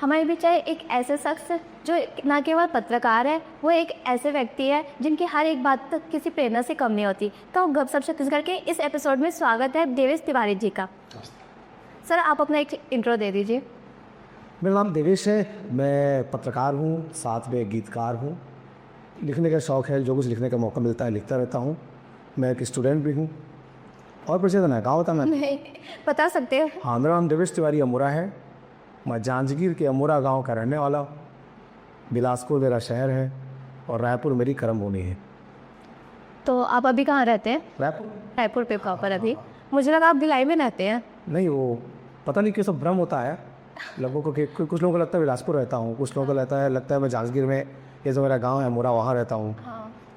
हमारे बीच है एक ऐसे शख्स जो ना केवल पत्रकार है, वो एक ऐसे व्यक्ति है जिनकी हर एक बात तक किसी प्रेरणा से कम नहीं होती। तो गपशप छत्तीसगढ़ के इस एपिसोड में स्वागत है देवेश तिवारी जी का। सर, आप अपना एक इंट्रो दे दीजिए। मेरा नाम देवेश है, मैं पत्रकार हूँ, साथ में गीतकार हूँ। लिखने का शौक़ है, जो कुछ लिखने का मौका मिलता है लिखता रहता हूँ। मैं एक स्टूडेंट भी हूँ। और परिचय देना है, कहाँ होता मैं? नहीं बता सकते हैं? हाँ, मेरा नाम देवेश तिवारी अमोरा है। मैं जांजगीर के अमोरा गांव का रहने वाला हूँ। बिलासपुर मेरा शहर है और रायपुर मेरी कर्मभूमि है। तो आप अभी कहाँ रहते हैं? रायपुर पे प्रॉपर अभी? मुझे लगा आप भिलाई में रहते हैं। नहीं, वो पता नहीं कैसा भ्रम होता है लोगों को कि कुछ लोगों को लगता है बिलासपुर रहता हूँ, कुछ लोगों को लगता है मैं जांजगीर में, ये जो मेरा गाँव है अमोरा, वहाँ रहता हूँ।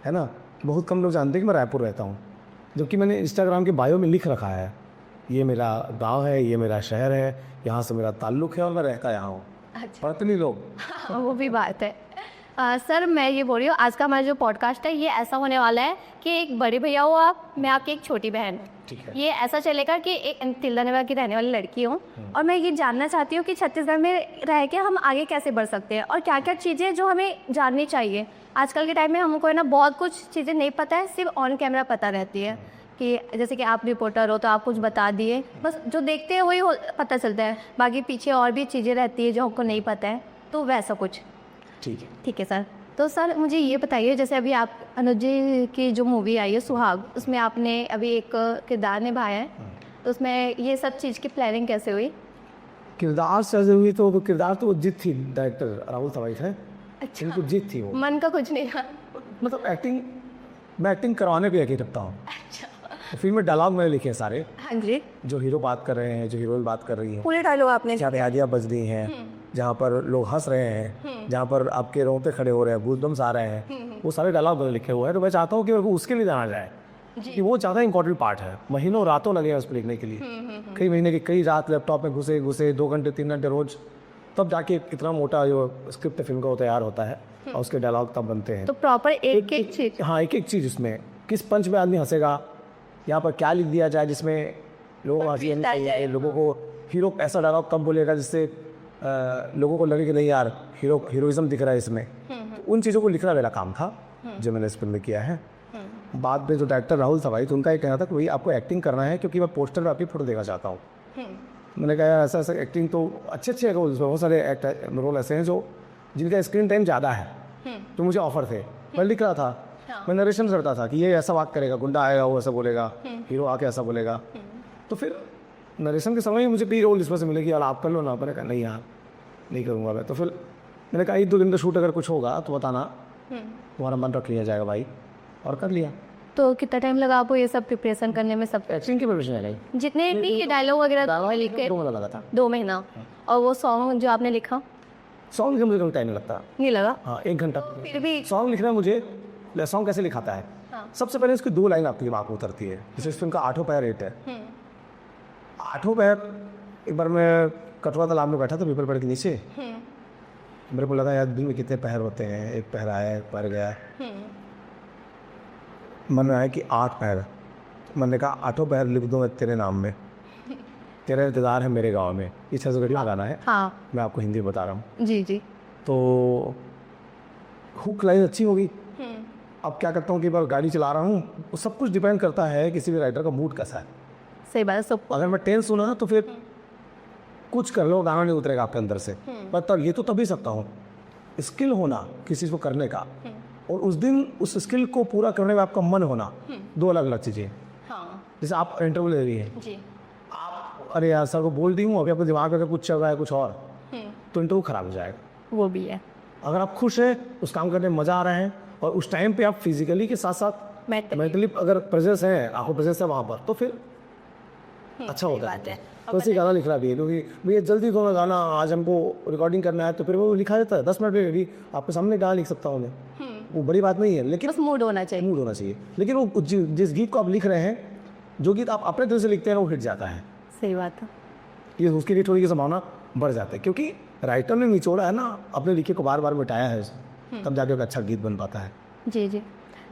है ना। बहुत कम लोग जानते हैं कि मैं रायपुर रहता हूँ, जबकि मैंने इंस्टाग्राम के बायो में लिख रखा है ये मेरा गांव है, ये मेरा शहर है, यहाँ से मेरा ताल्लुक़ है और मैं रहता यहाँ हूँ। अच्छा, पढ़ते नहीं लोग। वो भी बात है। सर, मैं ये बोल रही हूँ, आज का हमारा जो पॉडकास्ट है ये ऐसा होने वाला है कि एक बड़े भैया हो आप, मैं आपकी एक छोटी बहन हूँ। ठीक है। ये ऐसा चलेगा कि एक तिल्दानेवा की रहने वाली लड़की हूँ और मैं ये जानना चाहती हूँ कि छत्तीसगढ़ में रह के हम आगे कैसे बढ़ सकते हैं और क्या क्या चीज़ें जो हमें जाननी चाहिए। आजकल के टाइम में हमको है ना बहुत कुछ चीज़ें नहीं पता है, सिर्फ ऑन कैमरा पता रहती है कि जैसे कि आप रिपोर्टर हो तो आप कुछ बता दिए, बस जो देखते हैं वही पता चलता है, बाकी पीछे और भी चीज़ें रहती है जो हमको नहीं पता है, तो वैसा कुछ। ठीक है सर। तो सर मुझे ये बताइए, जैसे अभी आप अनुज जी की जो मूवी आई है सुहाग, उसमें आपने अभी एक किरदार निभाया है, तो उसमें ये सब चीज़ की प्लानिंग कैसे हुई? किरदार से हुई तो किरदार तो वो जीत थी, डायरेक्टर राहुल सवाई थे। अच्छा, इनको जीत थी, वो मन का कुछ नहीं था? मतलब मैं एक्टिंग करवाने पे यकीन रखता हूँ। अच्छा, तो फिल्म में डायलॉग मैंने लिखे हैं सारे, हाँ जी, जो हीरो बात कर रहे हैं, जो हीरोइन बात कर रही है, पूरे डायलॉग आपने? क्या यादियाँ बज रही हैं, जहाँ पर लोग हंस रहे हैं, जहाँ पर आपके रोंगटे खड़े हो रहे हैं, गूज़बम्स आ रहे हैं, वो सारे डायलॉग मैंने लिखे हुए हैं। तो मैं चाहता हूँ कि मेरे को उसके लिए जाना जाए कि वो ज़्यादा इंपॉर्टेंट पार्ट है। महीनों रातों लगे हैं उस पर लिखने के लिए, कई महीने की कई रात लैपटॉप में घुसे 2 घंटे 3 घंटे रोज, तब जाके इतना मोटा जो स्क्रिप्ट फिल्म का वो तैयार होता है और उसके डायलॉग तब बनते हैं। तो प्रॉपर एक चीज़? हाँ, एक चीज़, इसमें किस पंच में आदमी हंसेगा, यहाँ पर क्या लिख दिया जाए जिसमें लोगों लोगों को हीरो ऐसा डायलॉग कब बोलेगा जिससे लोगों को लगे कि नहीं यार हीरोइज्म दिख रहा है इसमें। तो उन चीज़ों को लिखना मेरा काम था जो मैंने इस फिल्म में किया है। बाद में जो डायरेक्टर राहुल सवाई थे, उनका ये कहना था कि भाई आपको एक्टिंग करना है क्योंकि मैं पोस्टर में आपकी फोटो देखना चाहता हूँ। मैंने कहा यार ऐसा एक्टिंग तो अच्छे रोल, उसमें बहुत सारे रोल ऐसे हैं जो जिनका स्क्रीन टाइम ज़्यादा है, तो मुझे ऑफर थे। मैं लिख रहा था, मैं नरेशन करता था कि ये ऐसा बात करेगा, गुंडा आएगा वो ऐसा बोलेगा, हीरो आके ऐसा बोलेगा। तो फिर नरेशन के समय ही मुझे भी रोल इसमें से मिले कि यार आप कर लो ना। मैंने कहा नहीं यार नहीं करूँगा मैं। तो फिर मैंने कहा 1-2 दिन का शूट अगर कुछ होगा तो बताना, तुम्हारा मन रख लिया जाएगा भाई, और कर लिया। तो कितना टाइम लगा आपको ये सब प्रिपरेशन करने में? सब एक्टिंग की प्रिपरेशन है जितने भी डायलॉग वगैरह लिख के? 2 महीना लगा था। 2 महीना? और वो सॉन्ग जो आपने लिखा? सॉन्ग लिखने मुझे कभी टाइम नहीं लगता। नहीं लगा? हाँ, 1 घंटा। फिर भी सॉन्ग लिखना मुझे, सॉन्ग कैसे लिखाता है? सबसे पहले इसकी 2 लाइन आपके दिमाग में उतरती है। जैसे इस फिल्म का 8 पैर रेट है। 8 पैर, एक बार मैं कटवा तालाब में बैठा था पीपल पेड़ के नीचे, मेरे को लगा यार दिन में कितने पैर होते हैं, एक पैर आया एक पैर गया, मन में आया कि 8 पैर। मैंने कहा 8 पैर लिख दूँ तेरे नाम में, तेरा इंतज़ार है मेरे गाँव में। ये छत्तीसगढ़ी में गाना है। हाँ, मैं आपको हिंदी में बता रहा हूँ। जी। तो हुक लाइन अच्छी होगी। अब क्या करता हूँ कि बार गाड़ी चला रहा हूँ, वो सब कुछ डिपेंड करता है किसी भी राइटर का मूड कैसा है। सही बात है। सब अगर मैं टेंस हूँ ना तो फिर कुछ कर लो, गाना नहीं उतरेगा आपके अंदर से। पर तब ये तो तभी सकता हूँ, स्किल होना किसी चीज़ को करने का, और उस दिन उस स्किल को पूरा करने में आपका मन होना, 2 अलग अलग चीज़ें। जैसे आप इंटरव्यू ले रही हैं जी, आप, अरे यार सर को बोल दी हूँ, अभी आपके दिमाग में अगर कुछ चल रहा है कुछ और, तो इंटरव्यू खराब हो जाएगा। वो भी है। अगर आप खुश हैं, उस काम करने में मज़ा आ रहा है, और उस टाइम पे आप फिजिकली के साथ साथ मेंटली अगर प्रेजेंस है, आपको प्रेजेंस है वहाँ पर, तो फिर अच्छा होता है। तो ऐसे गाना लिख रहा भी है, क्योंकि भैया जल्दी दो ना गाना, आज हमको रिकॉर्डिंग करना है, तो फिर वो लिखा जाता है 10 मिनट में भी आपके सामने गाना लिख सकता हूँ मैं। वो बड़ी बात नहीं है, लेकिन बस मूड होना चाहिए। लेकिन वो जिस गीत को आप लिख रहे हैं, जो गीत आप अपने दिल से लिखते हैं वो हिट जाता है। सही बात है। ये उसके लिए थोड़ी की संभावना बढ़ जाता है, क्योंकि राइटर ने निचोड़ा है ना, अपने लिखे को बार बार मिटाया है, तब जाके एक अच्छा गीत बन पाता है। जी।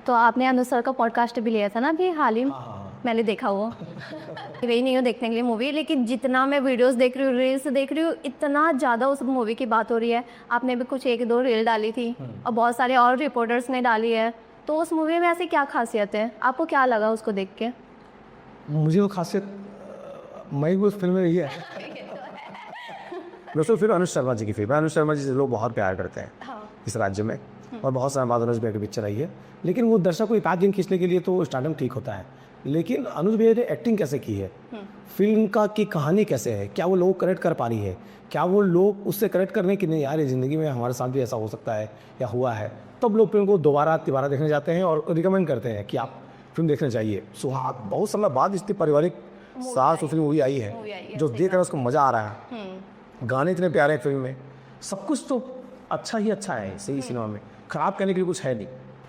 तो आपने अनुज सर का पॉडकास्ट भी लिया था ना अभी हाल ही में? हाँ। मैंने देखा वो वही नहीं हूँ देखने के लिए मूवी, लेकिन जितना मैं वीडियोस देख रही हूँ, रील्स देख रही हूँ, इतना ज़्यादा उस मूवी की बात हो रही है। आपने भी कुछ 1-2 रील डाली थी और बहुत सारे और रिपोर्टर्स ने डाली है। तो उस मूवी में ऐसी क्या खासियत है, आपको क्या लगा उसको देख के? मुझे वो खासियत मैं भी उस फिल्म में रही है। दोस्तों फिर अनुज शर्मा जी की फिल्म है। अनुज शर्मा जी से लोग बहुत प्यार करते हैं इस राज्य में, और बहुत सारे बाद अनुज भैया की पिक्चर आई है। लेकिन वो दर्शक को 5 दिन खींचने के लिए तो स्टार्टअप ठीक होता है, लेकिन अनुज भैया ने एक्टिंग कैसे की है, फिल्म का की कहानी कैसे है, क्या वो लोग कनेक्ट कर पा रही है, क्या वो लोग उससे कनेक्ट करने की नहीं यार ये ज़िंदगी में हमारे साथ भी ऐसा हो सकता है या हुआ है, तब लोग फिल्म को दोबारा तिबारा देखने जाते हैं और रिकमेंड करते हैं कि आप फिल्म देखना चाहिए। सुहाग बहुत समय बाद इतनी पारिवारिक सास ससुर मूवी आई है जो देख रहा उसको मज़ा आ रहा है, गाने इतने प्यारे हैं फिल्म में, सब कुछ तो अच्छा ही अच्छा है सही सिनेमा में, खराब कहने के लिए कुछ है नहीं।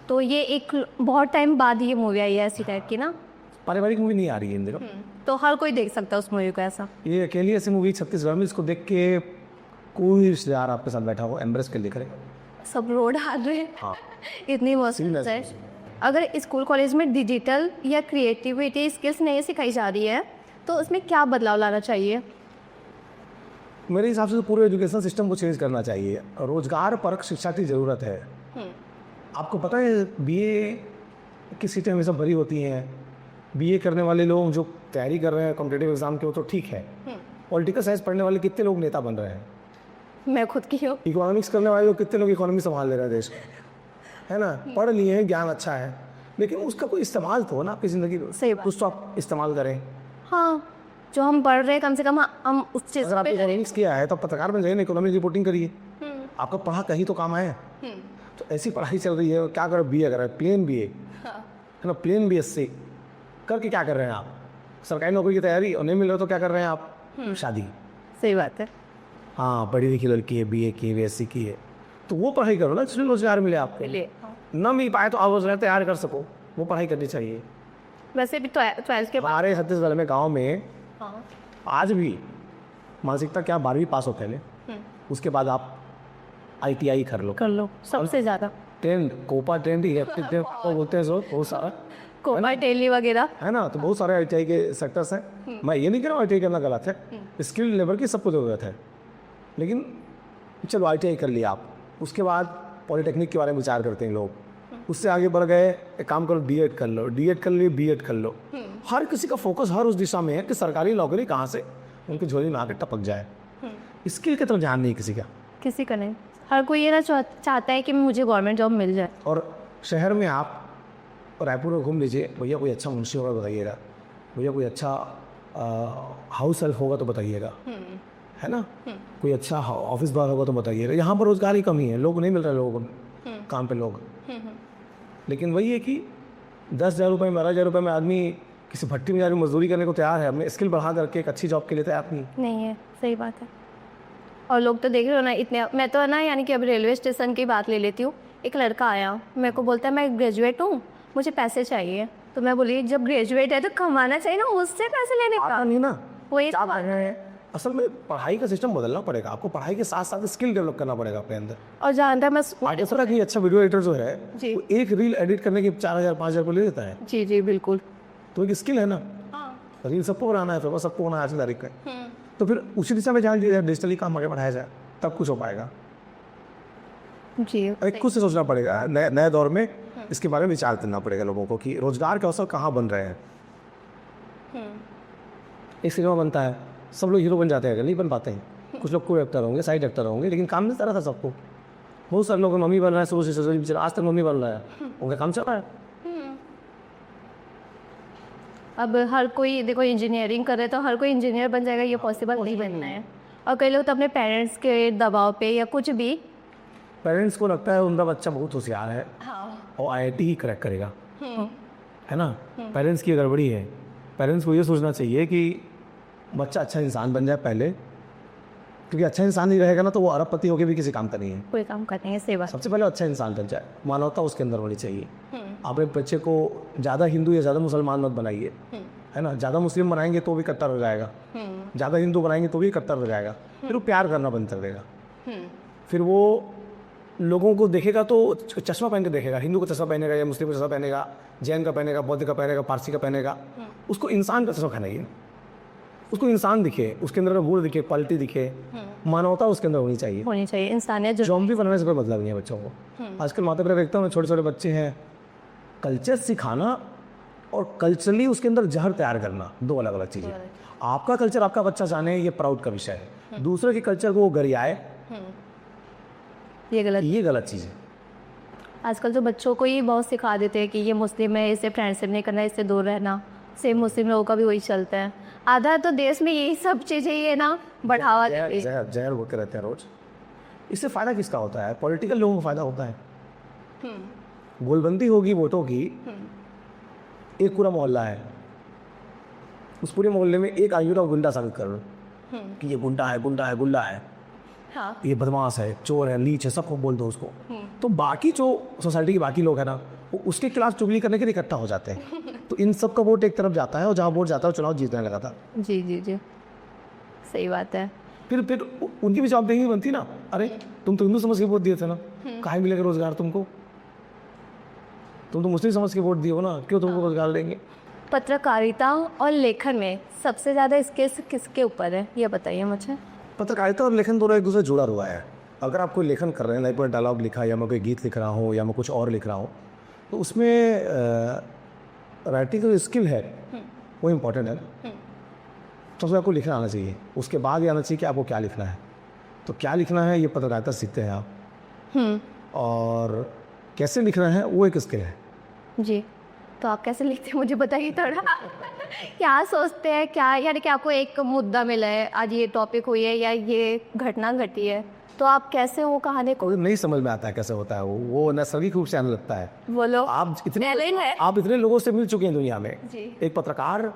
तो ये एक बहुत टाइम बाद ये मूवी आई है ऐसी टाइप की ना, पारिवारिक मूवी नहीं आ रही है इन दिनों। तो हर कोई देख सकता है उस मूवी को ऐसा। ये अकेली ऐसी मूवी छत्तीसगढ़ में, इसको देख के कोई रिश्तेदार आपके साथ बैठा हो एम्ब्रेस के लिख रहे। सब रोड आ रहे हैं। हाँ इतनी मस्त Seriously. है। अगर स्कूल कॉलेज में डिजिटल या क्रिएटिविटी स्किल्स नहीं सिखाई जा रही है तो उसमें क्या बदलाव लाना चाहिए? मेरे हिसाब से तो पूरे एजुकेशन सिस्टम को चेंज करना चाहिए। रोजगार परक शिक्षा की ज़रूरत है। आपको पता है बीए की सीटें हमेशा भरी होती हैं, बीए करने वाले लोग जो तैयारी कर रहे हैं कॉम्पिटेटिव एग्जाम के वो तो ठीक है, पॉलिटिकल साइंस पढ़ने वाले कितने लोग नेता बन रहे हैं, मैं खुद की हूँ। इकोनॉमिक्स करने वाले लोग कितने लोग इकोनॉमी संभाल ले रहे हैं देश में, है ना, पढ़ लिए हैं, ज्ञान अच्छा है, लेकिन उसका कोई इस्तेमाल तो हो ना आपकी ज़िंदगी में, सही बात। कुछ तो आप इस्तेमाल करें। हाँ, जो हम पढ़ रहे हैं कम से कम हम उस चीज़ अगर आपने पे इकोनॉमिक्स किया है तो आप पत्रकार बन जाइए ना, इकोनॉमिक रिपोर्टिंग करिए, आपका पढ़ा कहीं तो काम आए। तो ऐसी पढ़ाई चल रही है, क्या करें, बीए करें, प्लेन बीए है ना, प्लेन बीएससी करके क्या कर रहे हैं आप, सरकारी नौकरी की तैयारी और नहीं मिल रहा तो क्या कर रहे हैं आप, शादी। सही बात है। हाँ पढ़ी लिखी लड़की है, बीए की बीएससी की है, तो वो पढ़ाई करो ना जिसमें रोजगार मिले आपको, चलिए। न मिल पाए तो आप रोजगार तैयार कर सको, वो पढ़ाई करनी चाहिए। वैसे भी 12th के बाद हमारे छत्तीसगढ़ में गाँव में हाँ, आज भी मानसिकता क्या, 12वीं पास हो पहले, उसके बाद आप ITI कर लो, कर लो सबसे ज़्यादा। ट्रेंड कोपा ट्रेंड ही है, वो बोलते हैं जो बहुत सारा कोपा टेली वगैरह है ना, तो बहुत सारे ITI के सेक्टर्स हैं। मैं ये नहीं कह रहा हूँ ITI करना गलत है, स्किल्ड लेबर की सबको ज़रूरत है, लेकिन चलो ITI कर लिया आप, उसके बाद पॉलिटेक्निक के बारे में विचार करते हैं लोग, उससे आगे बढ़ गए, एक काम करो D.Ed कर लो, D.Ed कर लिए B.Ed कर लो। हर किसी का फोकस हर उस दिशा में है कि सरकारी नौकरी कहाँ से उनकी झोली में आके टपक जाए, स्किल की तरफ ध्यान नहीं किसी का। किसी का नहीं, हर कोई ये ना चाहता है कि मुझे गवर्नमेंट जॉब मिल जाए। और शहर में आप रायपुर में घूम लीजिए, भैया कोई अच्छा मुंशी होगा बताइएगा, भैया कोई अच्छा हाउस हेल्प होगा तो बताइएगा, है ना, कोई अच्छा ऑफिस बार होगा तो बताइएगा। यहाँ पर रोजगार की कमी है, लोग नहीं मिल रहे लोगों को काम पे लोग, लेकिन वही है कि 10,000 रुपये में 12,000 रुपये में आदमी किसी भट्टी में जाकर मजदूरी करने को तैयार है, अपने स्किल बढ़ा करके एक अच्छी जॉब के लिए तैयार नहीं है। सही बात है। और लोग तो देख रहे हो ना इतने, मैं तो है ना, यानी कि अब रेलवे स्टेशन की बात ले लेती हूँ। एक लड़का आया मेरे को बोलता है मैं ग्रेजुएट हूँ, मुझे पैसे चाहिए। तो मैं बोली जब ग्रेजुएट है तो कमाना चाहिए ना, उससे पैसे लेने का नहीं ना, वो ये क्या बात है। असल में पढ़ाई का सिस्टम बदलना पड़ेगा आपको, पढ़ाई के साथ साथ स्किल डेवलप करना पड़ेगा अपने अंदर। और जानता है मैं आगे सुना कि अच्छा वीडियो एडिटर जो है जी। वो एक रील एडिट करने के 4,000-5,000 रुपये ले देता है, जी जी बिल्कुल। तो एक स्किल है ना, रील सबको बनाना है, फिर सबको बनाना आज की तारीख का, तो फिर उसी दिशा में ध्यान दिया जाए, डिजिटली काम आगे बढ़ाया जाए, तब कुछ हो पाएगा। जी एक खुद से सोचना पड़ेगा, नए दौर में इसके बारे में विचार करना पड़ेगा लोगों को कि रोजगार के अवसर कहाँ बन रहे हैं। एक सिनेमा बनता है, सब लोग हीरो बन जाते हैं, नहीं बन पाते हैं, कुछ लोग को एक्टर होंगे, साइड एक्टर होंगे, लेकिन काम मिलता रहा था सबको। बहुत सारे लोग मम्मी बन रहा है, शुरू से आज तक मम्मी बन रहा है, उनका काम चल रहा है। अब हर कोई देखो इंजीनियरिंग कर रहे तो हर कोई इंजीनियर बन जाएगा, ये पॉसिबल नहीं बनना है। और कई लोग तो अपने पेरेंट्स के दबाव पे या कुछ भी, पेरेंट्स को लगता है उनका बच्चा बहुत होशियार है हाँ, और IIT ही क्रैक करेगा, है ना। पेरेंट्स की गड़बड़ी है। पेरेंट्स को ये सोचना चाहिए कि बच्चा अच्छा इंसान बन जाए पहले, क्योंकि अच्छा इंसान नहीं रहेगा ना तो वो अरबपति होकर भी किसी काम का नहीं है, कोई काम करते हैं सेवा। सबसे पहले अच्छा इंसान बन जाए, मानवता उसके अंदर होनी चाहिए। अपने बच्चे को ज़्यादा हिंदू या ज़्यादा मुसलमान मत बनाइए, है ना, ज़्यादा मुस्लिम बनाएंगे तो भी कट्टर हो जाएगा, ज़्यादा हिंदू बनाएंगे तो भी कट्टर हो जाएगा, फिर वो प्यार करना बंद कर देगा, फिर वो लोगों को देखेगा तो चश्मा पहन के देखेगा, हिंदू का चश्मा पहनेगा या मुस्लिम का चश्मा पहनेगा, जैन का पहनेगा, बौद्ध का पहनेगा, पारसी का पहनेगा, उसको इंसान का चश्मा पहनाइए, उसको इंसान दिखे, उसके अंदर गुण दिखे, क्वालिटी दिखे, मानवता उसके अंदर होनी चाहिए। इंसानियत जो जॉम्बी बनाने से कोई मतलब नहीं है बच्चों को। आजकल माता पिता देखता हूँ, छोटे छोटे बच्चे हैं, कल्चर सिखाना और कल्चरली उसके अंदर जहर तैयार करना दो अलग अलग चीज़ें। आपका कल्चर आपका बच्चा जाने, ये प्राउड का विषय है। दूसरे के कल्चर को वो गरियाए, ये गलत चीज़ है। आजकल तो बच्चों को ही बहुत सिखा देते हैं कि ये मुस्लिम है, इससे फ्रेंडशिप नहीं करना, इससे दूर रहना। सेम मुस्लिम लोगों का भी वही चलता है। आधा तो देश में यही सब चीज़ें ये ना बढ़ावा देती है। जहर होते रहते हैं रोज। इससे फ़ायदा किसका होता है? पॉलिटिकल लोगों को फ़ायदा होता है। गोलबंदी होगी वोटों की, एक पूरा मोहल्ला है, उस पूरे मोहल्ले में एक आयु का गुंडा साबित कर लो कि ये गुंडा है, हाँ। ये बदमाश है, चोर है, नीच है, सबको बोल दो उसको। तो बाकी जो सोसाइटी के बाकी लोग हैं ना, वो उसके खिलाफ चुगली करने के लिए इकट्ठा हो जाते हैं। तो इन सब का वोट एक तरफ जाता है और जहाँ वोट जाता है चुनाव जीतने लगा था। जी, सही बात है। फिर उनकी भी जवाबदेही बनती ना, अरे तुम तो हिंदू समझ के वोट दिए थे ना, काहे मिलेगा रोजगार तुमको? तुम तो मुस्लिम समझ के वोट दिए हो ना, क्यों तुमको रोजगार देंगे? पत्रकारिता और लेखन में सबसे ज़्यादा स्किल्स किसके ऊपर है, ये बताइए मुझे। पत्रकारिता और लेखन दोनों एक दूसरे से जुड़ा हुआ है। अगर आप कोई लेखन कर रहे हैं, लाइक कोई डायलॉग लिखा, या मैं कोई गीत लिख रहा हूँ, या मैं कुछ और लिख रहा हूँ, तो उसमें राइटिंग का जो स्किल है वो इम्पोर्टेंट है। सबसे आपको लिखना आना चाहिए, उसके बाद ये आना चाहिए कि आपको क्या लिखना है। तो क्या लिखना है ये पत्रकारिता सीखते हैं आप, और कैसे लिखना है वो एक स्किल है। जी, तो आप कैसे लिखते हैं मुझे बताइए थोड़ा। क्या सोचते हैं, क्या यानी कि आपको एक मुद्दा मिला है, आज ये टॉपिक हुई है या ये घटना घटी है, तो आप कैसे वो कहानी को नहीं समझ में आता है कैसे होता है वो नैसर्गिक रूप से आने लगता है। बोलो। आप इतने लोगों से मिल चुके हैं दुनिया में। एक पत्रकार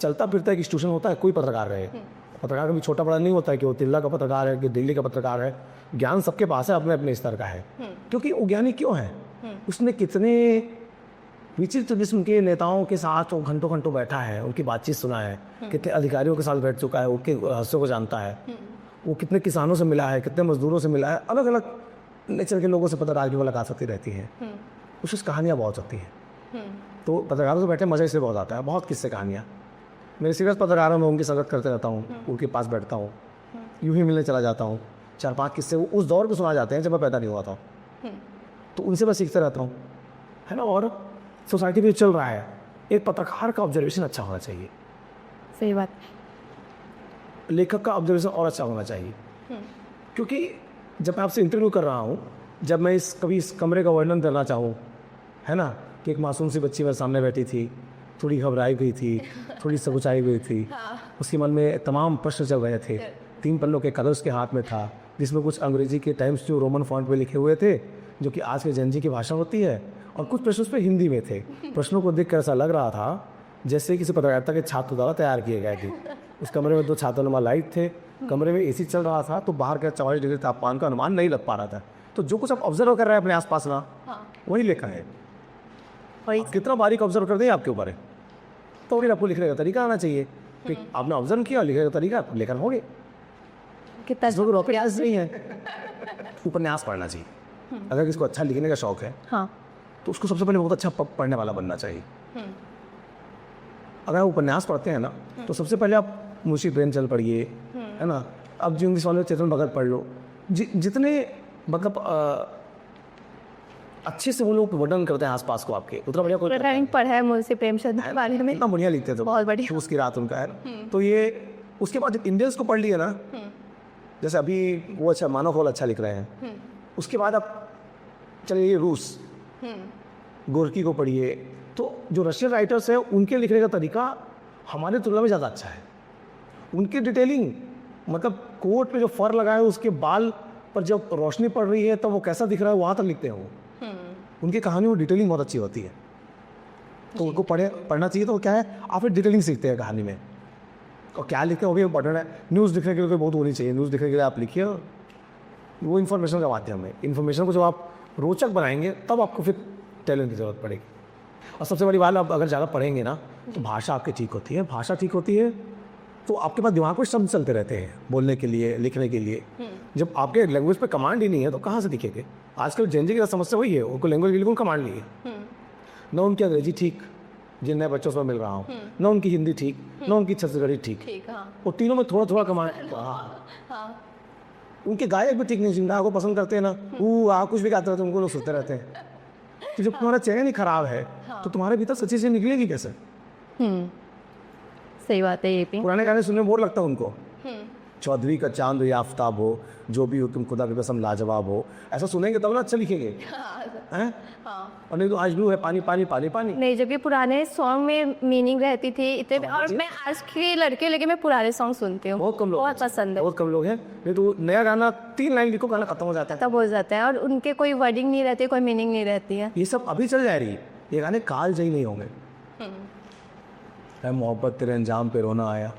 चलता फिरता एक इंस्टीट्यूशन होता है, कोई पत्रकार रहे। पत्रकार कभी छोटा बड़ा नहीं होता है कि वो तिल्ला का पत्रकार है कि दिल्ली का पत्रकार है। ज्ञान सबके पास है, अपने अपने स्तर का है। क्योंकि वो ज्ञानी क्यों है? उसने कितने विचित्र किस्म के नेताओं के साथ वो घंटों घंटों बैठा है, उनकी बातचीत सुना है, कितने अधिकारियों के साथ बैठ चुका है, उनके रहस्यों को जानता है, वो कितने किसानों से मिला है, कितने मजदूरों से मिला है, अलग अलग नेचर के लोगों से पत्रकार की मुलाकात होती रहती है। कुछ कहानियाँ बहुत होती हैं। तो पत्रकारों से बैठे मज़ा इसलिए बहुत आता है, बहुत किस्से कहानियाँ। मेरे सीरियस पत्रकारों में उनकी संगत करते रहता हूँ, उनके पास बैठता हूँ, यूँ ही मिलने चला जाता हूँ। 4-5 किस्से वो उस दौर को सुना जाते हैं जब मैं पैदा नहीं हुआ था, तो उनसे मैं सीखते रहता हूँ, है ना। और सोसाइटी में चल रहा है, एक पत्रकार का ऑब्जर्वेशन अच्छा होना चाहिए। सही बात। लेखक का ऑब्जर्वेशन और अच्छा होना चाहिए। क्योंकि जब मैं आपसे इंटरव्यू कर रहा हूँ, जब मैं कभी इस कमरे का वर्णन करना चाहूँ, है ना, कि एक मासूम सी बच्ची मेरे सामने बैठी थी, थोड़ी घबराई गई थी, थोड़ी सकुचाई गई थी, उसके मन में तमाम प्रश्न चल रहे थे। 3 पन्नों के कागज़ उसके हाथ में था, जिसमें कुछ अंग्रेजी के टाइम्स जो रोमन फॉन्ट में लिखे हुए थे, जो कि आज के जनजी की भाषा होती है, और कुछ प्रश्न उस पर हिंदी में थे। प्रश्नों को देखकर ऐसा लग रहा था जैसे किसी पत्रकारिता के छात्र द्वारा तैयार किए गए थे। उस कमरे में 2 छात्रानुमा लाइट थे, कमरे में AC चल रहा था, तो बाहर का 44 डिग्री तापमान का अनुमान नहीं लग पा रहा था। तो जो कुछ आप ऑब्जर्व कर रहे हैं अपने आसपास ना, वही लेखन है। आप कितना बारीक ऑब्जर्व कर दें आपके ऊपर है, तो फिर आपको लिखने का तरीका आना चाहिए। फिर आपने ऑब्जर्व किया, लिखने का तरीका, लेखन हो गया। कितना रॉकेट साइंस नहीं है। उपन्यास पढ़ना चाहिए। अगर किसको अच्छा लिखने का शौक है, तो उसको सबसे पहले बहुत अच्छा पढ़ने वाला बनना चाहिए। अगर आप उपन्यास पढ़ते हैं ना, तो सबसे पहले आप मुंशी प्रेमचंद पढ़िए, है ना। अब जो इंग्लिश वाले चेतन भगत पढ़ लो, जितने मतलब अच्छे से वो लोग वर्णन करते हैं आसपास को आपके, उतना बढ़िया कोई पढ़ा है मुंशी प्रेमचंद के बारे में, इतना बढ़िया लिखते थे, बहुत बढ़िया। उसकी रात उनका है। तो ये उसके बाद जब इंडियंस को पढ़ लिए ना, जैसे अभी वो अच्छा मानव खोल अच्छा लिख रहे हैं, उसके बाद आप चलिए रूस, गोरकी को पढ़िए। तो जो रशियन राइटर्स हैं, उनके लिखने का तरीका हमारे तुलना में ज़्यादा अच्छा है। उनकी डिटेलिंग, मतलब कोट पे जो फर लगा है, उसके बाल पर जब रोशनी पड़ रही है तब वो कैसा दिख रहा है, वहाँ तक लिखते हैं वो। उनकी कहानियों में डिटेलिंग बहुत अच्छी होती है, तो उनको पढ़ना चाहिए। तो क्या है, आप फिर डिटेलिंग सीखते हैं कहानी में, और क्या लिखते हैं वो भी इम्पोर्टेंट है। न्यूज़ लिखने के लिए बहुत होनी चाहिए, न्यूज़ लिखने के लिए आप लिखिए, वो इन्फॉर्मेशन का माध्यम है। इन्फॉर्मेशन को जब आप रोचक बनाएंगे तब आपको फिर टैलेंट की ज़रूरत पड़ेगी। और सबसे बड़ी बात, आप अगर ज़्यादा पढ़ेंगे ना, तो भाषा आपकी ठीक होती है। भाषा ठीक होती है तो आपके पास दिमाग में शब्द चलते रहते हैं बोलने के लिए, लिखने के लिए। जब आपके लैंग्वेज पे कमांड ही नहीं है तो कहाँ से दिखेंगे? आजकल जेनजी की समस्या वही है, उनको लैंग्वेज बिल्कुल कमांड नहीं है। न उनकी अंग्रेजी ठीक, जिन नए बच्चों से मैं मिल रहा हूँ, न उनकी हिंदी ठीक, न उनकी छत्तीसगढ़ी ठीक। वो तीनों में थोड़ा थोड़ा कमांड। उनके गायक भी ठीक नहीं, जिंदा को पसंद करते हैं ना, वो कुछ भी गाते रहते हैं, उनको लोग सुनते रहते हैं। तो जब तुम्हारा चयन ही खराब है तो तुम्हारे भीतर सच्ची से निकलेगी कैसे? सही बात है ये भी। पुराने गाने सुनने में बोर लगता है उनको। चौधरी का चांद या आफ्ताब हो, जो भी हो तुम खुदा की कसम लाजवाब हो, ऐसा सुनेंगे तब ना अच्छा लिखेंगे। हैं? और नहीं तो आज भी है पानी पानी पानी पानी। नहीं, जबकि पुराने सॉन्ग में मीनिंग रहती थी इतने। और मैं आज के लड़के लेके मैं पुराने सॉन्ग सुनती हूँ, बहुत कम लोग, बहुत पसंद है। बहुत कम लोग हैं। नहीं तो नया गाना 3 लाइन लिखो, गाना खत्म हो जाता है, तब हो जाता है और उनके कोई वर्डिंग नहीं रहती, कोई मीनिंग नहीं रहती है। ये सब अभी चल जा रही है, ये गाने काल जयी नहीं होंगे। है मोहब्बत तेरे अंजाम पे रोना आया,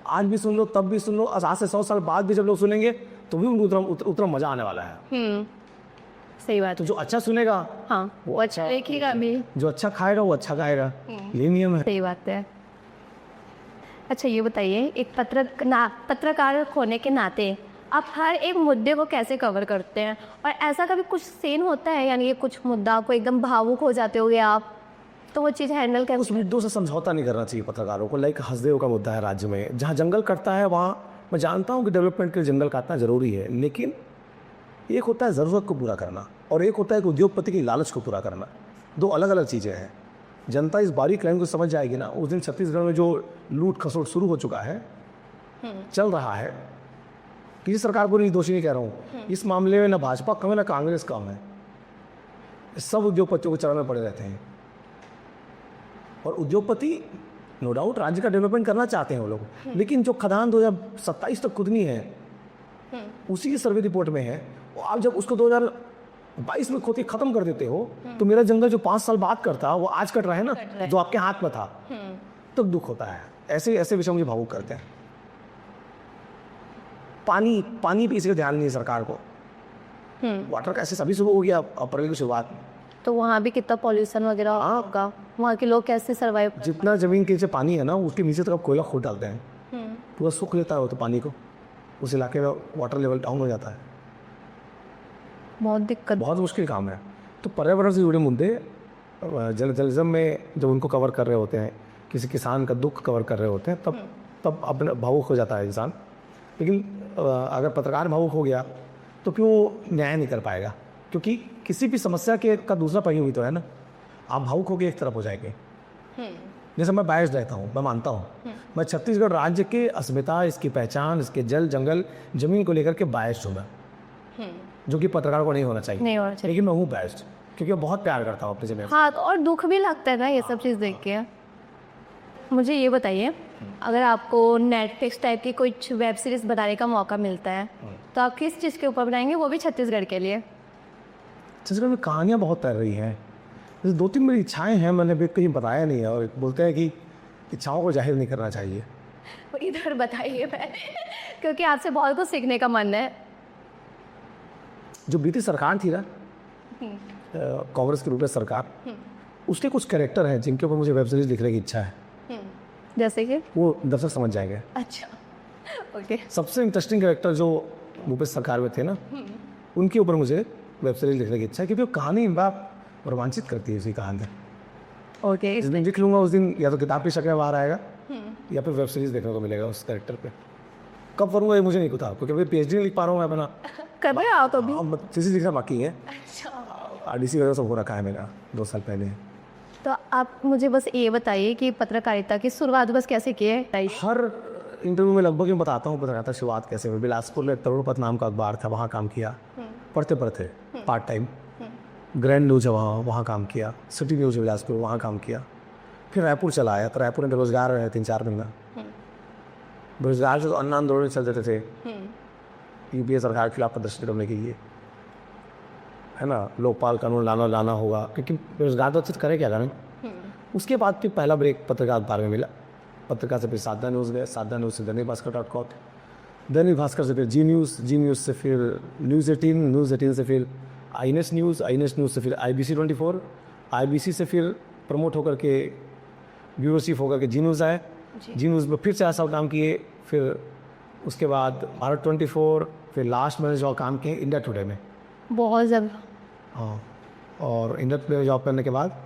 आज भी सुन लो, तब भी सुन लो, आज से 100 साल बाद भी जब लोग सुनेंगे तो भी उनको उतना मजा आने वाला है। सही बात। तो जो अच्छा सुनेगा, हाँ, वो अच्छा लिखेगा भी, जो अच्छा खाएगा वो अच्छा गाएगा, ये नियम है। सही बात है। अच्छा ये बताइए, एक पत्रकार होने के नाते आप हर एक मुद्दे को कैसे कवर करते हैं? और ऐसा कभी कुछ सीन होता है, यानी कि कुछ मुद्दा को एकदम भावुक हो जाते होगे आप, तो वो चीज़ हैंडल कैसे? उस मुद्दों से समझौता नहीं करना चाहिए पत्रकारों को। लाइक हसदेव का मुद्दा है राज्य में, जहाँ जंगल कटता है वहाँ मैं जानता हूँ कि डेवलपमेंट के लिए जंगल काटना जरूरी है, लेकिन एक होता है ज़रूरत को पूरा करना और एक होता है कि उद्योगपति की लालच को पूरा करना। 2 अलग अलग चीज़ें हैं। जनता इस बारीक लाइन को समझ जाएगी ना, उस दिन छत्तीसगढ़ में जो लूट खसोट शुरू हो चुका है, चल रहा है, किसी सरकार को नहीं, दोषी नहीं कह रहा हूँ इस मामले में, ना भाजपा कम है ना कांग्रेस कम है, सब उद्योगपतियों के चरण में पड़े रहते हैं। और उद्योगपति नो डाउट राज्य का डेवलपमेंट करना चाहते हैं वो लोग, लेकिन जो खदान 2027 तक खुदनी है उसी की सर्वे रिपोर्ट में है, आप जब उसको 2022 में खोद खत्म कर देते हो तो मेरा जंगल जो 5 साल बाद करता वो आज कट रहा है ना, जो आपके हाथ में था, तो दुख होता है। ऐसे ऐसे विषय मुझे भावुक करते हैं। पानी पे इसी का ध्यान नहीं है सरकार को। वाटर का ऐसे सभी शुरू हो गया अप्रैल की शुरुआत में, तो वहाँ भी कितना पॉल्यूशन वगैरह होगा, वहाँ के लोग कैसे सर्वाइव? जितना जमीन के नीचे पानी है ना उसके नीचे तक कोयला खोद डालते हैं, पूरा सूख लेता है वो तो पानी को, उस इलाके में वाटर लेवल डाउन हो जाता है। बहुत दिक्कत, बहुत मुश्किल काम है। तो पर्यावरण से जुड़े मुद्दे जर्नलिज्म में जब उनको कवर कर रहे होते हैं, किसी किसान का दुख कवर कर रहे होते हैं, तब अपने भावुक हो जाता है इंसान। लेकिन अगर पत्रकार भावुक हो गया तो फिर वो न्याय नहीं कर पाएगा, क्योंकि किसी भी समस्या का दूसरा पहलू भी तो है ना। आप भावुक होकर एक तरफ हो जाएंगे। जैसे मैं बायस्ड रहता हूँ, मैं मानता हूँ मैं छत्तीसगढ़ राज्य के अस्मिता, इसकी पहचान, इसके जल जंगल जमीन को लेकर के बायस्ड हूँ मैं, जो कि पत्रकार को नहीं होना चाहिए, लेकिन मैं हूँ बायस्ड क्योंकि मैं बहुत प्यार करता हूँ अपनी जमीन। हाँ, और दुख भी लगता है ना ये सब चीज़ देख के। मुझे ये बताइए, अगर आपको नेटफ्लिक्स टाइप की कुछ वेब सीरीज बनाने का मौका मिलता है तो आप किस चीज़ के ऊपर बनाएंगे, वो भी छत्तीसगढ़ के लिए? छत्तीसगढ़ में कहानियाँ बहुत तैर रही हैं। जैसे 2-3 मेरी इच्छाएं हैं, मैंने भी कहीं बताया नहीं है, और बोलते हैं कि इच्छाओं को जाहिर नहीं करना चाहिए। इधर बताइए पहले, क्योंकि आपसे बहुत कुछ सीखने का मन है। जो बीती सरकार थी ना, कांग्रेस की रूप में सरकार, उसके कुछ कैरेक्टर हैं जिनके ऊपर मुझे वेब सीरीज लिखने की इच्छा है। जैसे कि वो दर्शक समझ जाएंगे। अच्छा, ओके। सबसे इंटरेस्टिंग कैरेक्टर जो भूपेश सरकार में थे ना, उनके ऊपर मुझे वेब सीरीज लिखने की इच्छा है, क्योंकि वो कहानी रोमांचित करती है उसी कहानी। ओके, जिस दिन लिख लूँगा उस दिन या तो किताब की शक्ल में बाहर आएगा या फिर वेब सीरीज देखने को मिलेगा उस कैरेक्टर पे। कब करूँगा ये मुझे नहीं पता, क्योंकि अभी PhD नहीं लिख पा रहा हूँ मैं अपना। कर रहे आओ तो भी? थीसिस लिखना बाकी है। अच्छा, RDC वगैरह सब हो रखा है मेरा 2 साल पहले। तो आप मुझे बस ये बताइए कि पत्रकारिता की शुरुआत बस कैसे की है? हर इंटरव्यू में लगभग मैं बताता हूँ पत्रकारिता शुरुआत कैसे हुई। बिलासपुर में तरुणपत नाम का अखबार था, वहाँ काम किया पढ़ते पढ़ते पार्ट टाइम। ग्रैंड न्यूज है वहाँ काम किया। सिटी न्यूज है बिलासपुर, वहाँ काम किया। फिर रायपुर चला आया, तो रायपुर में बेरोजगार रहे 3-4 महीना। बेरोजगार से तो अन्न आंदोलन चल देते थे, UPA सरकार के खिलाफ प्रदर्शन करने के लिए, है ना, लोकपाल कानून लाना होगा, क्योंकि बेरोजगार तो करे क्या करें। उसके बाद फिर पहला ब्रेक पत्रकार अखबार में मिला। पत्रकार से फिर साधना न्यूज़ गए, साधना न्यूज़ से दैनिक भास्कर.com, दैनिक भास्कर से फिर जी न्यूज़ से फिर न्यूज़ 18 से फिर INS न्यूज़ से फिर IBC 24, IBC से फिर प्रमोट होकर के ब्यूरो चीफ होकर के जी न्यूज़ आए, जी न्यूज़ में फिर 4 साल काम किए, फिर उसके बाद भारत 24, फिर लास्ट मैंने जॉब काम किए इंडिया टुडे में। बहुत ज़्यादा। हाँ, और इंडिया टुडे में जॉब करने के बाद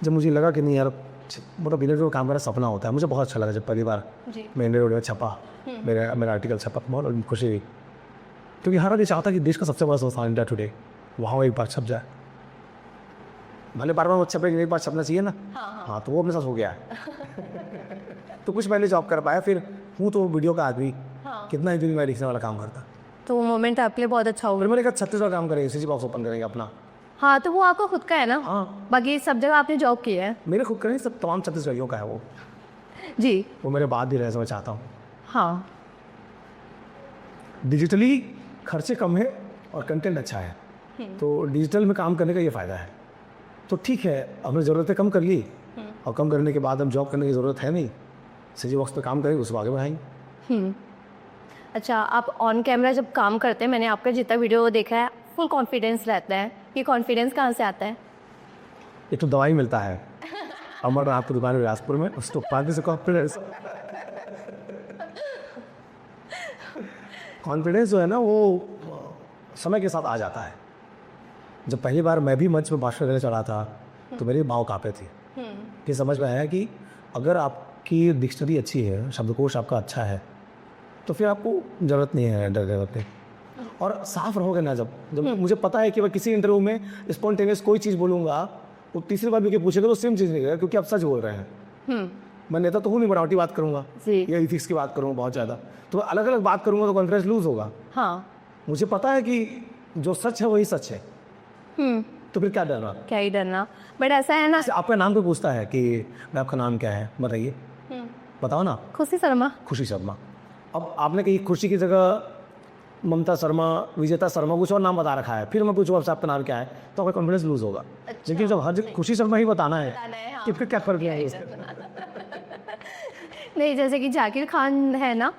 जब मुझे लगा कि नहीं यार, मतलब इंडिया टुडे में काम करना सपना होता है, मुझे बहुत अच्छा लगा जब पहली बार जी। मैं इंडिया टुडे में छपा, मेरा आर्टिकल छपा, बहुत खुशी हुई, क्योंकि हर आदमी चाहता कि देश का सबसे बड़ा संस्थान इंडिया टुडे वहाँ एक बार छप जाए। भले बार वो छपे, एक बार छपना चाहिए ना। हाँ, तो वो अपने साथ हो गया है। तो कुछ पहले जॉब कर पाया, फिर हूँ तो वीडियो का आदमी, कितना ही दिन में लिखने वाला काम करता। तो वो मोमेंट आपके लिए बहुत अच्छा होगा। फिर मैंने कहा छत्तीसगढ़ काम करेंगे, सीजी बॉक्स ओपन करेंगे अपना। हाँ, तो वो आपका खुद का है ना। हाँ, बाकी सब जगह आपने जॉब की है। मेरे खुद करें, सब तमाम छत्तीसगढ़ियों का है वो। जी। वो मेरे बाद भी रहे, मैं चाहता हूँ। हाँ। डिजिटली खर्चे कम है और कंटेंट अच्छा है, तो डिजिटल में काम करने का ये फ़ायदा है। तो ठीक है, हमने ज़रूरतें कम कर ली, और कम करने के बाद हम जॉब करने की ज़रूरत है नहीं, सीजी बॉक्स पे काम करेंगे, उसको आगे बढ़ाएंगे। अच्छा, आप ऑन कैमरा जब काम करते हैं, मैंने आपका जितना वीडियो देखा है, फुल कॉन्फिडेंस रहता है। ये कॉन्फिडेंस कहाँ से आता है? एक तो दवाई मिलता है अमरनाथ की दुकान बिलासपुर में, उसको पाने से कॉन्फिडेंस जो है ना, वो समय के साथ आ जाता है। जब पहली बार मैं भी मंच में भाषण देने चला था, तो मेरी माँ काँपे थी। ये समझ में आया कि अगर आपकी डिक्शनरी अच्छी है, शब्दकोश आपका अच्छा है, तो फिर आपको ज़रूरत नहीं है डरने वरने, और साफ रहोगे ना। जब मुझे पता है कि मैं किसी इंटरव्यू में स्पॉन्टेनियस कोई चीज़ बोलूँगा, वो तीसरी बार भी पूछेगा तो सेम चीज़ निकलेगा, क्योंकि आप सच बोल रहे हैं। मैं नेता तो हूँ नहीं, बनावटी बात करूँगा या इथिक्स की बात करूँगा बहुत ज़्यादा, तो अलग अलग बात करूँगा तो कॉन्फिडेंस लूज होगा। हाँ, मुझे पता है कि जो सच है वही सच है, तो फिर क्या डरना, क्या ही डरना। बट ऐसा है ना, आपका नाम तो पूछता है कि मैं आपका नाम क्या है बताइए, बताओ ना। खुशी शर्मा। खुशी शर्मा। अब आपने कही खुशी की जगह ममता शर्मा, विजेता शर्मा, कुछ और नाम बता रखा है, फिर मैं पूछूँ आपसे आपका नाम क्या है, तो आपका कॉन्फिडेंस लूज होगा। लेकिन जब हर जगह खुशी शर्मा ही बताना है, कि फिर क्या फर्क है नहीं, जैसे कि जाकिर खान है ना,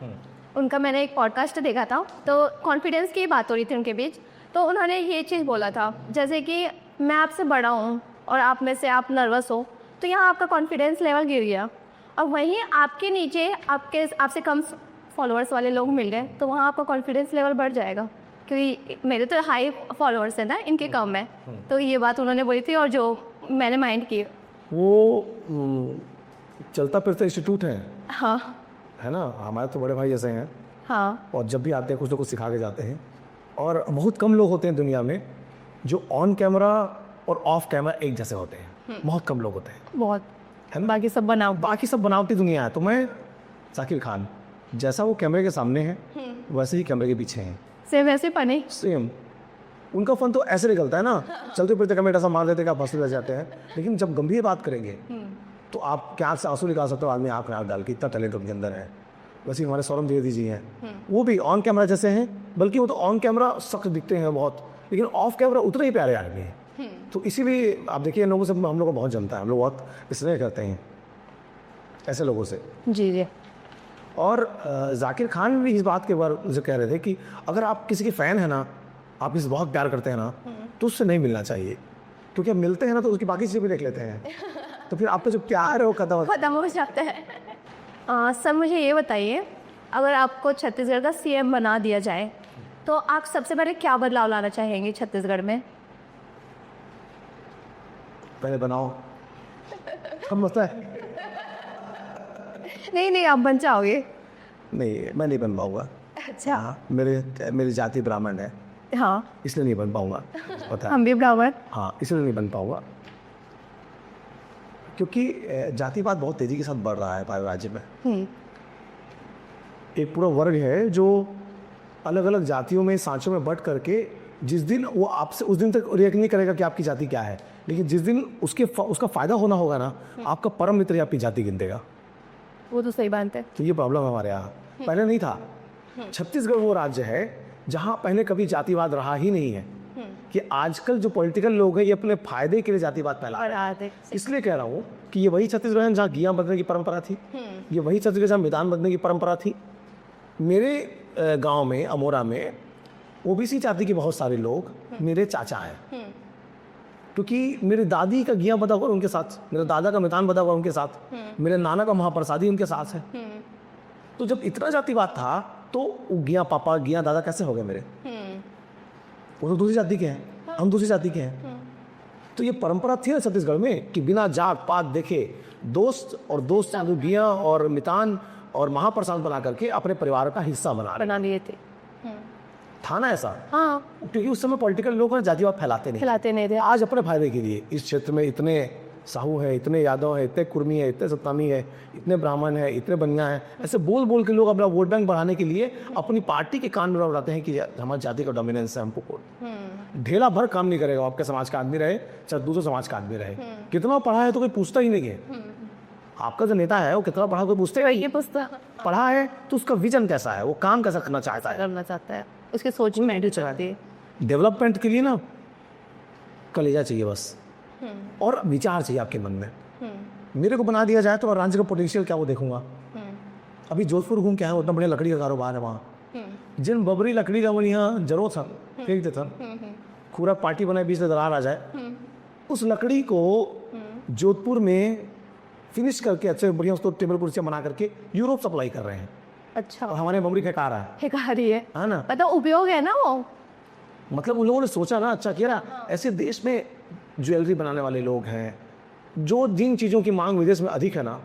उनका मैंने एक पॉडकास्ट देखा था, तो कॉन्फिडेंस की बात हो रही थी उनके बीच। तो उन्होंने ये चीज़ बोला था, जैसे कि मैं आपसे बड़ा हूँ और आप में से आप नर्वस हो, तो यहाँ आपका कॉन्फिडेंस लेवल गिर गया, और वहीं आपके नीचे आपसे कम फॉलोअर्स वाले लोग मिल गए, तो वहाँ आपका कॉन्फिडेंस लेवल बढ़ जाएगा, क्योंकि मेरे तो हाई फॉलोअर्स हैं ना, इनके कम है। तो ये बात उन्होंने बोली थी, और जो मैंने माइंड की वो चलता फिरता इंस्टीट्यूट है। हाँ, है ना, हमारे तो बड़े भाई ऐसे हैं। हाँ, और जब भी आते हैं कुछ ना कुछ सिखा के जाते हैं, और बहुत कम लोग होते हैं दुनिया में जो ऑन कैमरा और ऑफ कैमरा एक जैसे होते हैं, बहुत कम लोग होते हैं, बहुत है ना। बाकी सब बनावटी दुनिया है। तो मैं जाकिर खान जैसा वो कैमरे के सामने है, वैसे ही कैमरे के पीछे हैं, सेम वैसे पने सेम। उनका फन तो ऐसे निकलता है ना, चलते फिरते कैमरा ऐसा मार देते कि आप हंसते रह जाते हैं, लेकिन जब गंभीर बात करेंगे तो आप क्या से आंसू निकाल सकते हो, आदमी आँख में आँख डाल के, इतना टैलेंट उनके अंदर है। वैसे ही हमारे सौरभ द्विवेदी जी हैं, वो भी ऑन कैमरा जैसे हैं, बल्कि वो तो ऑन कैमरा सख्त दिखते हैं बहुत, लेकिन ऑफ कैमरा उतने ही प्यारे आदमी हैं। तो इसीलिए आप देखिए, इन लोगों से हम लोग को बहुत जमता है, हम लोग बहुत स्नेह करते हैं ऐसे लोगों से। जी जी। और जाकिर खान भी इस बात के बारे में कह रहे थे कि अगर आप किसी के फ़ैन हैं ना, आप इसे बहुत प्यार करते हैं ना, तो उससे नहीं मिलना चाहिए, क्योंकि अब मिलते हैं ना तो उसकी बाकी चीज़ें भी देख लेते हैं, तो फिर आपका जो प्यार है वो खत्म हो जाता है। सर, मुझे ये बताइए, अगर आपको छत्तीसगढ़ का सीएम बना दिया जाए, तो आप सबसे पहले क्या बदलाव लाना चाहेंगे छत्तीसगढ़ में? पहले बनाओ, कम होता है। नहीं, आप बन जाओगे। नहीं, मैं नहीं बन पाऊँगा। अच्छा। हाँ, मेरी जाति ब्राह्मण है। हाँ, इसलिए नहीं बन पाऊँगा, पता है। हम भी ब्राह्मण। हाँ, इसलिए नहीं बन पाऊँगा, क्योंकि जातिवाद बहुत तेज़ी के साथ बढ़ रहा है हमारे राज्य में। एक पूरा वर्ग है जो अलग अलग जातियों में, सांचों में बट करके, जिस दिन वो आपसे उस दिन तक रिएक्ट नहीं करेगा कि आपकी जाति क्या है, लेकिन जिस दिन उसका फ़ायदा होना होगा ना, आपका परम मित्र ही आपकी जाति गिन देगा। वो तो सही बात है। तो ये प्रॉब्लम है हमारे यहाँ, पहले नहीं था। छत्तीसगढ़ वो राज्य है जहाँ पहले कभी जातिवाद रहा ही नहीं है, कि आजकल जो पॉलिटिकल लोग हैं ये अपने फायदे के लिए जातिवाद फैला रहे हैं। इसलिए कह रहा हूँ कि ये वही छत्तीसगढ़ है जहाँ गिया बदलने की परंपरा थी, ये वही छत्तीसगढ़ जहाँ मैदान बदलने की परंपरा थी। मेरे गांव में, अमोरा में, ओबीसी जाति के बहुत सारे लोग मेरे चाचा हैं, क्योंकि मेरी दादी का घिया बता हुआ उनके साथ, मेरे दादा का मितान बता हुआ उनके साथ, मेरे नाना का महाप्रसादी उनके साथ है। तो जब इतना जातिवाद था तो वो घिया पापा घिया दादा कैसे हो गए मेरे? वो तो दूसरी जाति के हैं, हम दूसरी जाति के हैं। तो ये परंपरा थी ना छत्तीसगढ़ में कि बिना जात पात देखे दोस्त और दोस्त घिया और मितान और महाप्रसाद बना करके अपने परिवार का हिस्सा बना लिए थे। था ना ऐसा? हाँ, क्योंकि उस समय पॉलिटिकल लोग जातिवाद फैलाते नहीं थे। आज अपने फायदे के लिए इस क्षेत्र में इतने साहू है, इतने यादव है, इतने कुर्मी है, इतने सत्तामी है, इतने ब्राह्मण है, इतने बनिया है, ऐसे बोल बोल के लोग अपना वोट बैंक बढ़ाने के लिए अपनी पार्टी के कान में बताते हैं कि हमारी जाति का डोमिनेंस है, हमको वोट। ढेला भर काम नहीं करेगा, आपके समाज का आदमी रहे चाहे दूसरे समाज का आदमी रहे। कितना पढ़ा है तो कोई पूछता ही नहीं है। आपका जो नेता है वो कितना पढ़ा, कोई पूछते ही पुस्तक पढ़ा है तो उसका विजन कैसा है, वो काम कैसा करना चाहता है, उसके सोच में मैटर चलाती है। डेवलपमेंट के लिए ना कलेजा चाहिए बस, और विचार चाहिए आपके मन में। मेरे को बना दिया जाए तो राज्य का पोटेंशियल क्या वो देखूंगा। अभी जोधपुर घूम के आया, उतना बढ़िया लकड़ी का कारोबार है वहाँ। जिन बबरी लकड़ी का वो यहाँ जरूरत था फेंक देता, पूरा पार्टी बनाए बीच में दरार आ जाए, उस लकड़ी को जोधपुर में फिनिश करके अच्छे बढ़िया उसको टेबल कुर्सियाँ बना करके यूरोप सप्लाई कर रहे हैं। अच्छा, और हमारे बबरी फेंका रहा है ना, मतलब उपयोग है ना वो। मतलब उन लोगों ने सोचा ना, अच्छा किया ना। ऐसे देश में ज्वेलरी बनाने वाले लोग हैं, जो जिन चीज़ों की मांग विदेश में अधिक है ना,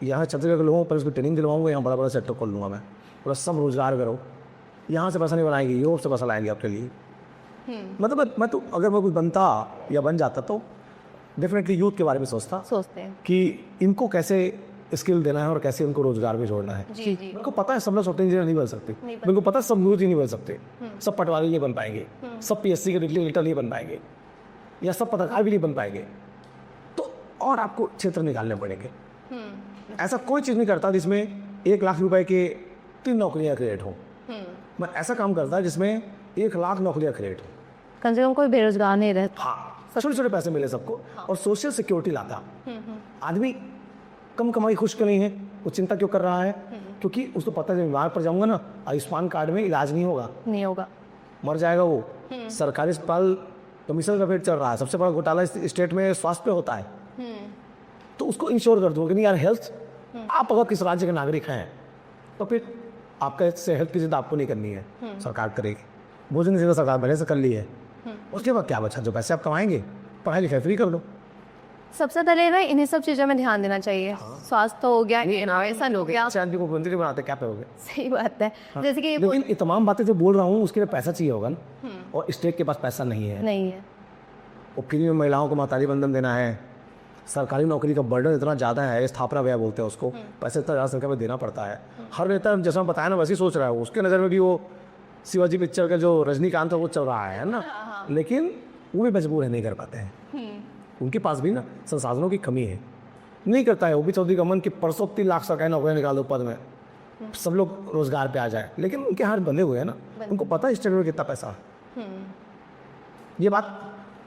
यहाँ छत्तीसगढ़ के लोगों पर उसको ट्रेनिंग दिलवाऊंगा, यहाँ बड़ा बड़ा सेक्टर खोल लूँगा मैं, पूरा सब रोजगार करो। यहाँ से पैसा नहीं बनाएंगे, यूरोप से पैसा लाएंगे आपके लिए। मतलब मैं तो अगर मैं कुछ बनता या बन जाता तो डेफिनेटली यूथ के बारे में सोचते हैं कि इनको कैसे स्किल देना है और कैसे उनको रोजगार में जोड़ना है। जी। मेरे को पता है सब लोग सॉफ्टवेयर इंजीनियर नहीं बन सकते, मेरे को पता है सब म्यूजिक नहीं बन सकते, सब पटवारी नहीं बन पाएंगे, सब पीएससी के रेगुलेटर नहीं बन पाएंगे, या सब पत्रकार भी नहीं बन पाएंगे। तो और आपको क्षेत्र निकालने पड़ेंगे। ऐसा कोई चीज़ नहीं करता जिसमें 1 लाख रुपए के 3 नौकरियाँ क्रिएट हो। मैं ऐसा काम करता जिसमें 1 लाख नौकरियाँ क्रिएट हो, कम से कम कोई बेरोजगार नहीं रहता। हाँ, छोटे छोटे पैसे मिले सबको, और सोशल सिक्योरिटी लाता। आदमी कम कमाई खुश क्यों नहीं है, वो चिंता क्यों कर रहा है? क्योंकि उसको पता है बीमार पड़ जाऊंगा ना, आयुष्मान कार्ड में इलाज नहीं होगा, मर जाएगा वो। सरकारी अस्पताल कमीशन का रेट चल रहा है, सबसे बड़ा घोटाला स्टेट में स्वास्थ्य पे होता है। तो उसको इंश्योर कर दो कि नहीं यार, हेल्थ आप अगर किस राज्य के नागरिक हैं तो फिर आपका से हेल्थ की चिंता आपको नहीं करनी है, सरकार करेगी। भोजन की चिंता सरकार पहले से कर ली है। उसके बाद क्या बचा, जो पैसे आप कमाएंगे पढ़ाई लिखाई फ्री कर लो। सबसे पहले ना इन्हीं सब चीज़ों में ध्यान देना चाहिए। स्वास्थ्य हो गया, इनोवेशन हो गया, आदमी को मंत्री बनाते क्या पे हो गया। सही बात है। जैसे कि लेकिन ये तमाम बातें जो बोल रहा हूँ उसके लिए पैसा चाहिए होगा ना, और स्टेट के पास पैसा नहीं है। वो फ्री में महिलाओं को मातारी बंधन देना है, सरकारी नौकरी का बर्डन इतना ज़्यादा है, स्थापना व्यय बोलते हैं उसको, पैसे इतना ज़्यादा सरकार में देना पड़ता है। हर नेता जैसा बताया ना वैसे ही सोच रहा है, उसके नज़र में भी वो शिवाजी पिक्चर का जो रजनीकांत है वो चल रहा है ना, लेकिन वो भी मजबूर है, नहीं कर पाते हैं। उनके पास भी ना संसाधनों की कमी है, नहीं करता है। वो भी चौधरी का मन कि परसों 3 लाख सरकारी नौकरियाँ निकाल दो पद में, सब लोग रोजगार पे आ जाए, लेकिन उनके हाथ बंधे हुए हैं ना, उनको पता है स्टेट में कितना पैसा। ये बात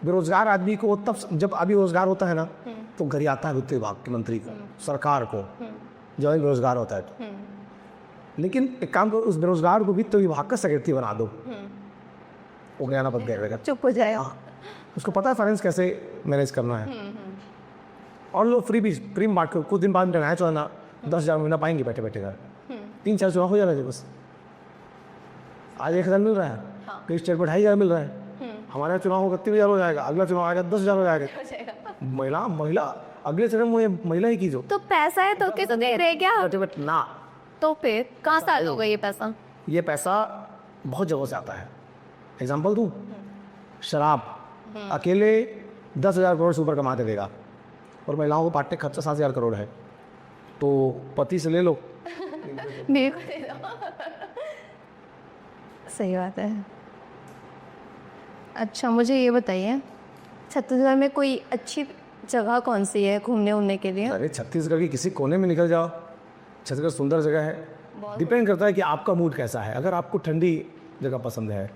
बेरोजगार आदमी को तब, जब अभी रोजगार होता है ना तो घर आता है वित्त विभाग के मंत्री को, सरकार को, जब बेरोजगार होता है तो। लेकिन एक काम करो, उस बेरोजगार को वित्त विभाग का सेक्रेटरी बना दो, वो ज्ञाना पद गया, चुप हो जाएगा। उसको पता है फाइनेंस कैसे मैनेज करना है। और लोग फ्री बांट कर कुछ दिन बाद में नया चुनाव 10,000 महीना पाएंगे बैठे बैठे घर, 3-4 चुनाव हो जा रहा है बस। आज 1,000 मिल रहा है, कई स्टेट में 2,500 मिल रहा है। हमारे यहाँ चुनाव होगा 3,000 हो जाएगा, अगला चुनाव आएगा 10,000 हो जाएगा। महिला अगले चरण में महिला ही की जो तो पैसा है तो किस दे रहे क्या ना, तो फिर कहाँ से होगा ये पैसा? ये पैसा बहुत जगह से आता है। एग्जाम्पल दूँ, शराब अकेले 10,000 करोड़ से ऊपर कमा देगा, और महिलाओं को बांटने खर्चा 7,000 करोड़ है। तो पति से ले लो, मेरे को दे दो। सही बात है। अच्छा, मुझे ये बताइए, छत्तीसगढ़ में कोई अच्छी जगह कौन सी है घूमने उमने के लिए? अरे छत्तीसगढ़ के किसी कोने में निकल जाओ, छत्तीसगढ़ सुंदर जगह है। डिपेंड करता है कि आपका मूड कैसा है। अगर आपको ठंडी जगह पसंद है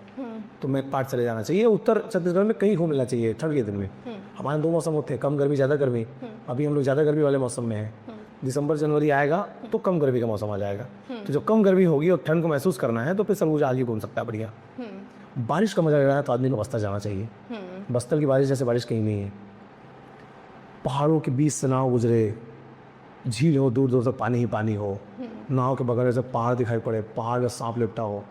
तो मैं पार्ट चले जाना चाहिए। उत्तर छत्तीसगढ़ में कहीं घूम लेना चाहिए ठंड के दिन में। हमारे 2 मौसम होते हैं, कम गर्मी ज़्यादा गर्मी। अभी हम लोग ज़्यादा गर्मी वाले मौसम में हैं। दिसंबर जनवरी आएगा तो कम गर्मी का मौसम आ जाएगा। तो जब कम गर्मी होगी और ठंड को महसूस करना है तो फिर सरगुजा आगे घूम सकता है बढ़िया। बारिश का मजा ले रहा है तो आदमी को बस्तर जाना चाहिए। बस्तर की बारिश जैसे बारिश कहीं नहीं है। पहाड़ों के बीच से नाव गुजरे, झील हो, दूर दूर तक पानी ही पानी हो, नाव के बगल से पहाड़ दिखाई पड़े, पहाड़ में सांप लिपटा हो,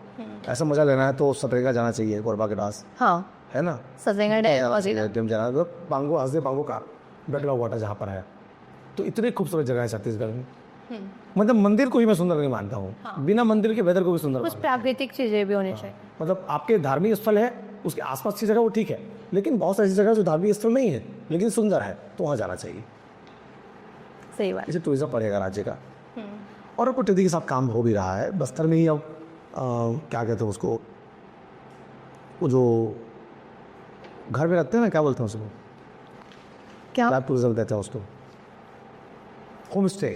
ऐसा मजा लेना है तो सतरेगा जाना चाहिए, कोरबा के पास हाँ है ना। सजेंगे एकदम जाना तो बांगो, हंसदे बांगो का बैकला वाटर जहाँ पर है। तो इतनी खूबसूरत जगह है छत्तीसगढ़ में। मतलब मंदिर को ही मैं सुंदर नहीं मानता हूँ, बिना मंदिर के वेदर को भी सुंदर कुछ मानता हूँ। प्राकृतिक चीजें भी होनी चाहिए। मतलब आपके धार्मिक स्थल है, उसके आसपास की जगह वो ठीक है, लेकिन बहुत सारी जगह जो धार्मिक स्थल नहीं है लेकिन सुंदर है, तो वहाँ जाना चाहिए। सही बात। इसे टूरिज्म पड़ेगा राज्य का। और अब टिड्डी के साथ काम हो भी रहा है बस्तर में ही। अब क्या कहते हैं उसको, वो जो घर में रखते हैं ना, क्या बोलते हैं उसको, क्या टूरिज्म देते हैं उसको, होम स्टे।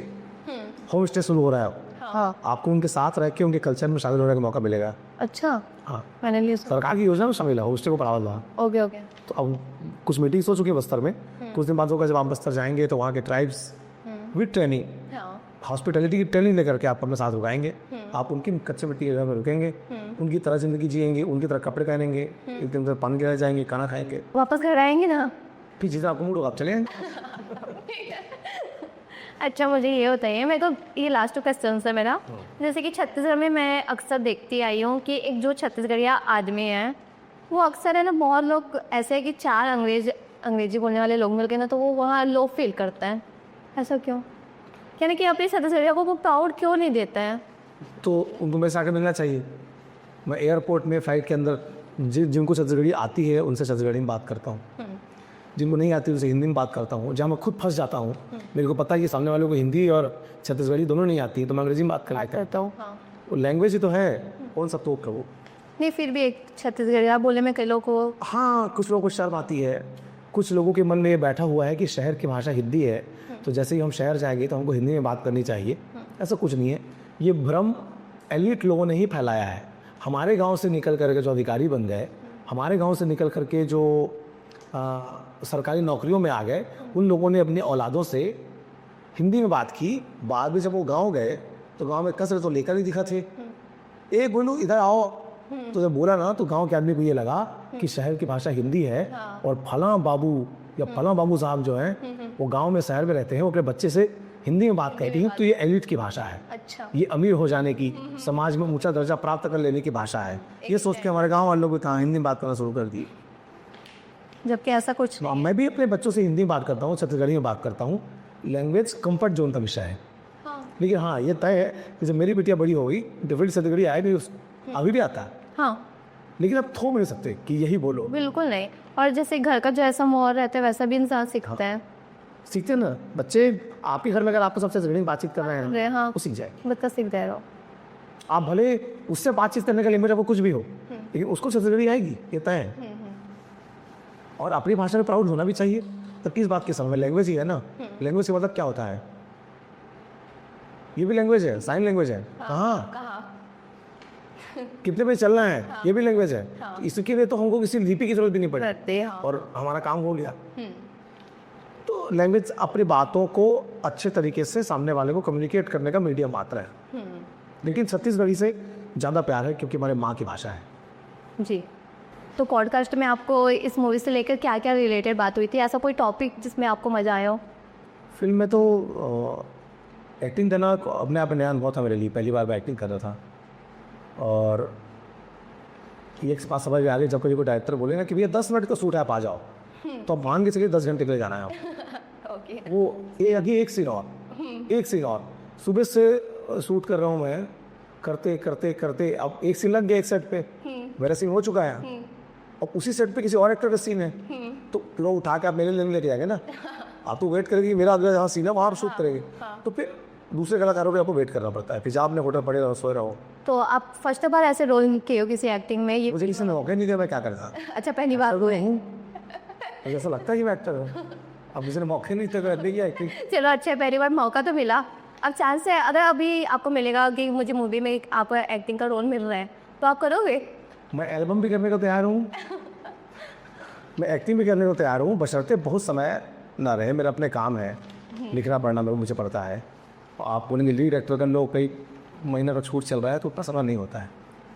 होम स्टे शुरू हो रहा है। हाँ आपको उनके साथ रह के उनके कल्चर में शामिल होने का मौका मिलेगा। अच्छा हाँ, मैंने लिया। सरकार की योजना में शामिल है होम स्टे को बढ़ावा देना। Okay okay. तो अब कुछ मीटिंग्स हो चुकी है बस्तर में। कुछ दिन बाद होगा जब आप बस्तर जाएंगे तो वहाँ के ट्राइब्स विद ट्रेनिंग, हॉस्पिटैलिटी की ट्रेनिंग लेकर के आप अपने साथ रुकाएंगे। आप उनकी कच्चे मिट्टी की जगह में रुकेंगे, उनकी तरह ज़िंदगी जिएंगे, उनकी तरह कपड़े पहनेंगे, एक दिन से पानी गिरा जाएंगे, खाना खाएंगे, वापस घर आएंगे ना। फिर जितना आपको मूड होगा आप चले जाएंगे। अच्छा मुझे ये बताइए, मेरे को ये लास्ट क्वेश्चन है मेरा। जैसे कि छत्तीसगढ़ में मैं अक्सर देखती आई हूँ कि एक जो छत्तीसगढ़िया आदमी है वो अक्सर है ना, बहुत लोग ऐसे है कि चार अंग्रेजी बोलने वाले लोग मिलकर ना तो वो वहाँ लो फील करते हैं। ऐसा क्यों? यानी कि अपनी छत्तीसगढ़िया को वो प्राउड क्यों नहीं देते हैं? तो उनको मेरे से आके मिलना चाहिए। मैं एयरपोर्ट में फ़्लाइट के अंदर जिनको छत्तीसगढ़ी आती है उनसे छत्तीसगढ़ी में बात करता हूँ, जिनको नहीं आती उनसे हिंदी में बात करता हूँ। जहाँ मैं खुद फंस जाता हूँ, मेरे को पता है कि सामने वालों को हिंदी और छत्तीसगढ़ी दोनों नहीं आती, तो मैं अंग्रेजी में बात करता हूँ। वो लैंग्वेज ही तो है, कौन सा तो वो नहीं, फिर भी एक छत्तीसगढ़िया बोलने में कई लोगों को, हाँ, कुछ लोगों को शर्म आती है। कुछ लोगों के मन में ये बैठा हुआ है कि शहर की भाषा हिंदी है, तो जैसे ही हम शहर जाएंगे तो हमको हिंदी में बात करनी चाहिए। ऐसा कुछ नहीं है, ये भ्रम एलिट लोगों ने ही फैलाया है। हमारे गांव से निकल करके जो अधिकारी बन गए, हमारे गांव से निकल करके जो सरकारी नौकरियों में आ गए, उन लोगों ने अपनी औलादों से हिंदी में बात की। बाद में जब वो गांव गए तो गांव में कसर तो लेकर ही दिखा थे। एक बोलूँ इधर आओ, तो जब बोला ना तो गांव के आदमी को ये लगा कि शहर की भाषा हिंदी है, और फलां बाबू या फलां बाबू साहब जो हैं वो गांव में शहर में रहते हैं, वो अपने बच्चे से हिंदी में बात करती हैं, तो ये एलिट की भाषा है। अच्छा, ये अमीर हो जाने की, समाज में ऊंचा दर्जा प्राप्त कर लेने की भाषा है। ये सोच के हमारे गाँव वालों को कहाँ हिंदी में बात करना शुरू कर दी, जबकि ऐसा कुछ नहीं। मैं भी अपने बच्चों से हिंदी में बात करता हूँ, छत्तीसगढ़ी में बात करता हूँ। लैंग्वेज कंफर्ट जोन का विषय है। लेकिन हाँ, ये तय है कि जब मेरी बिटिया बड़ी हो गई, डिफरेंट छत्तीसगढ़ी आए भी, अभी भी आता है, हाँ, लेकिन अब थोप नहीं सकते कि यही बोलो। बिल्कुल नहीं। और जैसे घर का जो ऐसा माहौल रहता है वैसा भी इंसान सीखता है। सीखते ना बच्चे, आप ही घर में अगर आपको सबसे छत्तीसगढ़ी में बातचीत कर रहे हैं, हाँ, वो सीख जाएगी। बच्चा सीख जाएगा। आप भले उससे बातचीत करने का लिमिट आपको कुछ भी हो, लेकिन उसको छत्तीसगढ़ी आएगी, ये तय है। और अपनी भाषा में प्राउड होना भी चाहिए। तो किस बात के समय लैंग्वेज ही है ना। लैंग्वेज का मतलब क्या होता है? ये भी लैंग्वेज है, साइन लैंग्वेज है। हाँ, कितने बजे चलना है, ये भी लैंग्वेज है। इसके लिए तो हमको किसी लिपि की जरूरत भी नहीं पड़ती, और हमारा काम हो गया। तो लैंग्वेज अपनी बातों को अच्छे तरीके से सामने वाले को कम्युनिकेट करने का मीडियम मात्र है। लेकिन छत्तीसगढ़ी से ज़्यादा प्यार है क्योंकि हमारे माँ की भाषा है। जी। तो पॉडकास्ट में आपको इस मूवी से लेकर क्या क्या रिलेटेड बात हुई थी? ऐसा कोई टॉपिक जिसमें आपको मज़ा आया हो? फिल्म में तो एक्टिंग देना अपने आप में नया अनुभव था मेरे लिए। पहली बार मैं एक्टिंग कर रहा था, और ये एक बात समझ में आ गई, जब कभी कोई डायरेक्टर बोले ना कि भैया 10 मिनट का शूट है, आप आ जाओ, तो आप मान के चलिए 10 घंटे के लिए जाना है आप। ओके। वो एक सीन और सुबह से शूट कर रहा हूँ मैं, करते करते करते अब एक सीन लग गया, एक सेट पे मेरा सीन हो चुका है, और उसी सेट पे किसी और एक्टर का सीन है, तो लोग उठा के आप मेरे लिए लेके जाएंगे ना। आप तो वेट करेंगे मेरा अगला जहाँ सीन है वहाँ आप शूट करेंगे, तो फिर दूसरे कलाकारों को आपको वेट करना पड़ता है। फिर जब आपने होटल पड़े रहो, सोए रहो। तो आप फर्स्ट बार ऐसे रोल किए हो किसी एक्टिंग में? ये मुझे किसी ने मौका नहीं दिया, मैं क्या करता। अच्छा, पहली बार हुए। मुझे ऐसा लगता है कि मैं एक्टर हूँ, अब किसी ने मौके नहीं दिया करने की एक्टिंग। चलो अच्छा, पहली बार मौका तो मिला। अब चांस है, अगर अभी आपको मिलेगा कि मुझे मूवी में आपको एक्टिंग का रोल मिल रहा है, तो आप करोगे? मैं एल्बम भी करने को तैयार हूँ, मैं एक्टिंग भी करने को तैयार हूँ, बशर्ते बहुत समय ना रहे। मेरा अपने काम है, लिखना पढ़ना मुझे पड़ता है। आप बोलेंगे लीड एक्टर कर लो, कई महीने का छूट चल रहा है, तो उतना समय नहीं होता है।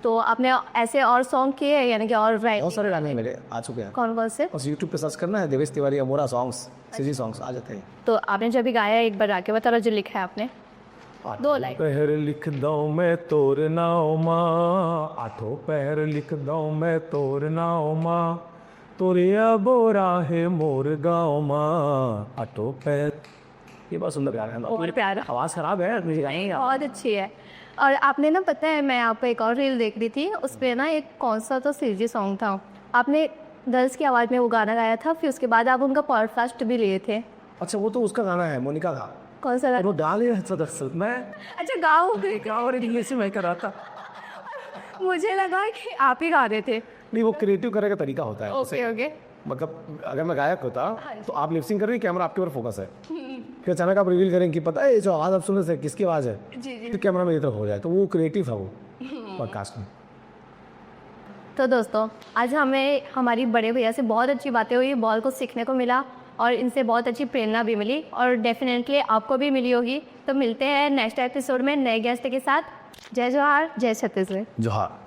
तो आपने ऐसे और सॉन्ग किए हैं, यानी कि और बहुत राइट सारे गाने मेरे आ चुके हैं। कौन कौन से? बस यूट्यूब पे सर्च करना है देवेश तिवारी अमोरा सॉन्ग्स, सीजी सॉन्ग्स आ जाते हैं। तो आपने जब भी गाया है एक बार आके बता, जो लिखा है आपने 2 लाइन। पहर लिख दऊं मैं तोर नाव माँ, आठों पहर लिख दऊं मैं तोर नाव माँ, तोरिया बोरा है मोर गाँव माँ, आठों पैर। ये बहुत सुंदर गाना है। बहुत प्यारा, आवाज़ खराब है मुझे गाएंगे आप। बहुत अच्छी है। और आपने ना, पता है मैं आप पे एक और रील देख रही थी, उस पर ना एक कौन सा तो सीजी सॉन्ग था, आपने गर्ल्स की आवाज़ में वो गाना गाया था, फिर उसके बाद आप उनका पॉडकास्ट भी लिए थे। अच्छा वो तो उसका गाना है मोनिका का, कौन सा वो गाना? डाल ही रहा दरअसल मैं अच्छा गाओ। और इंग्लिश में कर रहा था। मुझे लगा कि आप ही गा रहे थे। नहीं वो क्रिएटिव करने का तरीका होता है। Okay okay. मतलब अगर मैं गायक होता तो आप लिपसिंग कर रही, कैमरा आपके ऊपर फोकस है, फिर अचानक आप रिवील करें कि पता है ये जो आवाज़ आप सुन रहे थे किसकी आवाज़ है, जी जी। फिर कैमरा मेरी तरफ हो जाए, तो वो क्रिएटिव था वो पॉडकास्ट में। तो दोस्तों आज हमें हमारी बड़े भैया से बहुत अच्छी बातें हुई, बहुत कुछ सीखने को मिला और इनसे बहुत अच्छी प्रेरणा भी मिली और डेफिनेटली आपको भी मिली होगी। तो मिलते हैं नेक्स्ट एपिसोड में नए गेस्ट के साथ। जय जोहार, जय छत्तीसगढ़। जोहार।